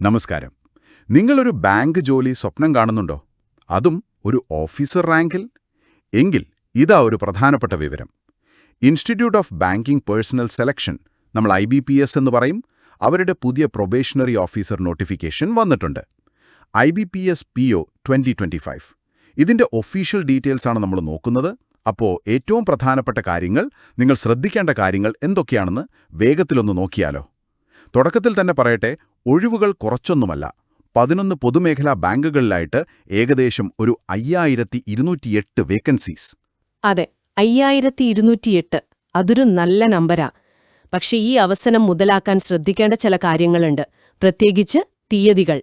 നമസ്കാരം. നിങ്ങളൊരു ബാങ്ക് ജോലി സ്വപ്നം കാണുന്നുണ്ടോ? അതും ഒരു ഓഫീസർ റാങ്കിൽ? എങ്കിൽ ഇതാ ഒരു പ്രധാനപ്പെട്ട വിവരം. Institute of banking personal selection, നമ്മൾ IBPS എന്ന് പറയും, അവരുടെ പുതിയ പ്രൊബേഷണറി ഓഫീസർ നോട്ടിഫിക്കേഷൻ വന്നിട്ടുണ്ട്. IBPS PO 2025. ഇതിന്റെ ഒഫീഷ്യൽ ഡീറ്റെയിൽസ് ആണ് നമ്മൾ നോക്കുന്നത്. അപ്പോൾ ഏറ്റവും പ്രധാനപ്പെട്ട കാര്യങ്ങൾ, നിങ്ങൾ ശ്രദ്ധിക്കേണ്ട കാര്യങ്ങൾ എന്തൊക്കെയാണെന്ന് വേഗത്തിലൊന്ന് നോക്കിയാലോ? തുടക്കത്തിൽ തന്നെ പറയട്ടെ, ഒഴിവുകൾ കുറച്ചൊന്നുമല്ല. 11 പൊതുമേഖലാ ബാങ്കുകളിലായിട്ട് ഏകദേശം ഒരു 5208 വേക്കൻസീസ്. അതെ, 5208. അതൊരു നല്ല നമ്പരാ. പക്ഷെ ഈ അവസരം മുതലാക്കാൻ ശ്രദ്ധിക്കേണ്ട ചില കാര്യങ്ങളുണ്ട്. പ്രത്യേകിച്ച് തീയതികൾ.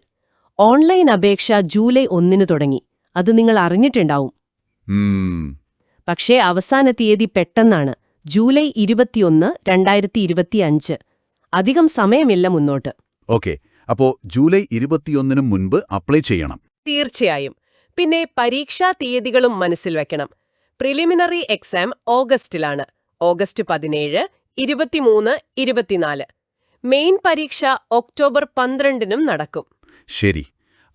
ഓൺലൈൻ അപേക്ഷ ജൂലൈ 1 തുടങ്ങി. അത് നിങ്ങൾ അറിഞ്ഞിട്ടുണ്ടാവും. പക്ഷേ അവസാന തീയതി പെട്ടെന്നാണ്. ജൂലൈ 21, 2025. അധികം സമയമില്ല മുന്നോട്ട്. ഓക്കെ, അപ്പോൾ ജൂലൈ 21 മുൻപ് അപ്ലൈ ചെയ്യണം. തീർച്ചയായും. പിന്നെ പരീക്ഷാ തീയതികളും മനസ്സിൽ വെക്കണം. പ്രിലിമിനറി എക്സാം ഓഗസ്റ്റിലാണ്. ഓഗസ്റ്റ് 17, 23, 24. മെയിൻ പരീക്ഷ ഒക്ടോബർ 12 നടക്കും. ശരി.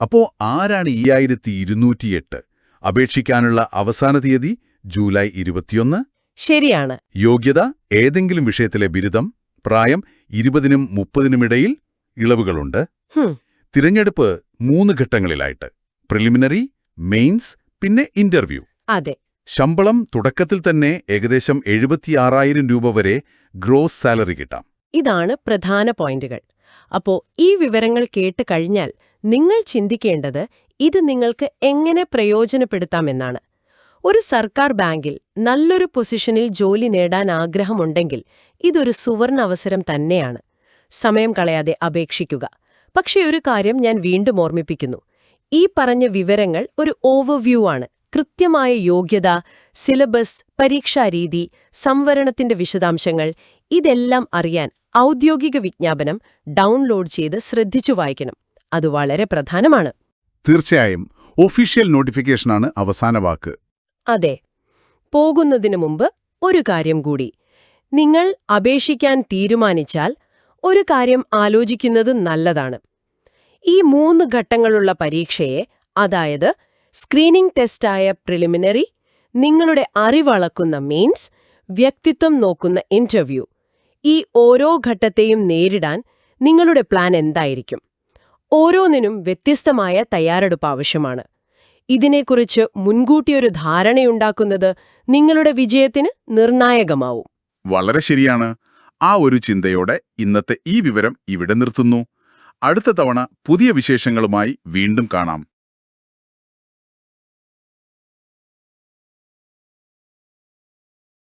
അപ്പോൾ ആരാണ് 5208? അപേക്ഷിക്കാനുള്ള അവസാന തീയതി ജൂലൈ 21. ശരിയാണ്. യോഗ്യത ഏതെങ്കിലും വിഷയത്തിലെ ബിരുദം. പ്രായം 20-നും 30-നും ഇടയിൽ. ഇളവുകളുണ്ട്. തിരഞ്ഞെടുപ്പ് 3 ഘട്ടങ്ങളിലായിട്ട്: പ്രിലിമിനറി, മെയിൻസ്, പിന്നെ ഇന്റർവ്യൂ. അതെ. ശമ്പളം തുടക്കത്തിൽ തന്നെ ഏകദേശം 76,000 രൂപ വരെ ഗ്രോസ് സാലറി കിട്ടാം. ഇതാണ് പ്രധാന പോയിന്റുകൾ. അപ്പോ ഈ വിവരങ്ങൾ കേട്ട് കഴിഞ്ഞാൽ നിങ്ങൾ ചിന്തിക്കേണ്ടത് ഇത് നിങ്ങൾക്ക് എങ്ങനെ പ്രയോജനപ്പെടുത്താമെന്നാണ്. ഒരു സർക്കാർ ബാങ്കിൽ നല്ലൊരു പൊസിഷനിൽ ജോലി നേടാൻ ആഗ്രഹമുണ്ടെങ്കിൽ ഇതൊരു സുവർണ അവസരം തന്നെയാണ്. സമയം കളയാതെ അപേക്ഷിക്കുക. പക്ഷേ ഒരു കാര്യം ഞാൻ വീണ്ടും ഓർമ്മിപ്പിക്കുന്നു. ഈ പറഞ്ഞ വിവരങ്ങൾ ഒരു ഓവർവ്യൂ ആണ്. കൃത്യമായ യോഗ്യത, സിലബസ്, പരീക്ഷാരീതി, സംവരണത്തിന്റെ വിശദാംശങ്ങൾ ഇതെല്ലാം അറിയാൻ ഔദ്യോഗിക വിജ്ഞാപനം ഡൗൺലോഡ് ചെയ്ത് ശ്രദ്ധിച്ചു വായിക്കണം. അത് വളരെ പ്രധാനമാണ്. തീർച്ചയായും. ഒഫീഷ്യൽ നോട്ടിഫിക്കേഷനാണ് അവസാന വാക്ക്. അതെ. പോകുന്നതിനു മുമ്പ് ഒരു കാര്യം കൂടി. നിങ്ങൾ അപേക്ഷിക്കാൻ തീരുമാനിച്ചാൽ ഒരു കാര്യം ആലോചിക്കുന്നത് നല്ലതാണ്. ഈ 3 ഘട്ടങ്ങളുള്ള പരീക്ഷയെ, അതായത് സ്ക്രീനിംഗ് ടെസ്റ്റായ പ്രിലിമിനറി, നിങ്ങളുടെ അറിവളക്കുന്ന മെയിൻസ്, വ്യക്തിത്വം നോക്കുന്ന ഇന്റർവ്യൂ, ഈ ഓരോ ഘട്ടത്തെയും നേരിടാൻ നിങ്ങളുടെ പ്ലാൻ എന്തായിരിക്കും? ഓരോന്നിനും വ്യത്യസ്തമായ തയ്യാറെടുപ്പ് ആവശ്യമാണ്. ഇതിനെക്കുറിച്ച് മുൻകൂട്ടിയൊരു ധാരണയുണ്ടാക്കുന്നത് നിങ്ങളുടെ വിജയത്തിന് നിർണായകമാവും. വളരെ ശരിയാണ്. ആ ഒരു ചിന്തയോടെ ഇന്നത്തെ ഈ വിവരം ഇവിടെ നിർത്തുന്നു. അടുത്ത തവണ പുതിയ വിശേഷങ്ങളുമായി വീണ്ടും കാണാം.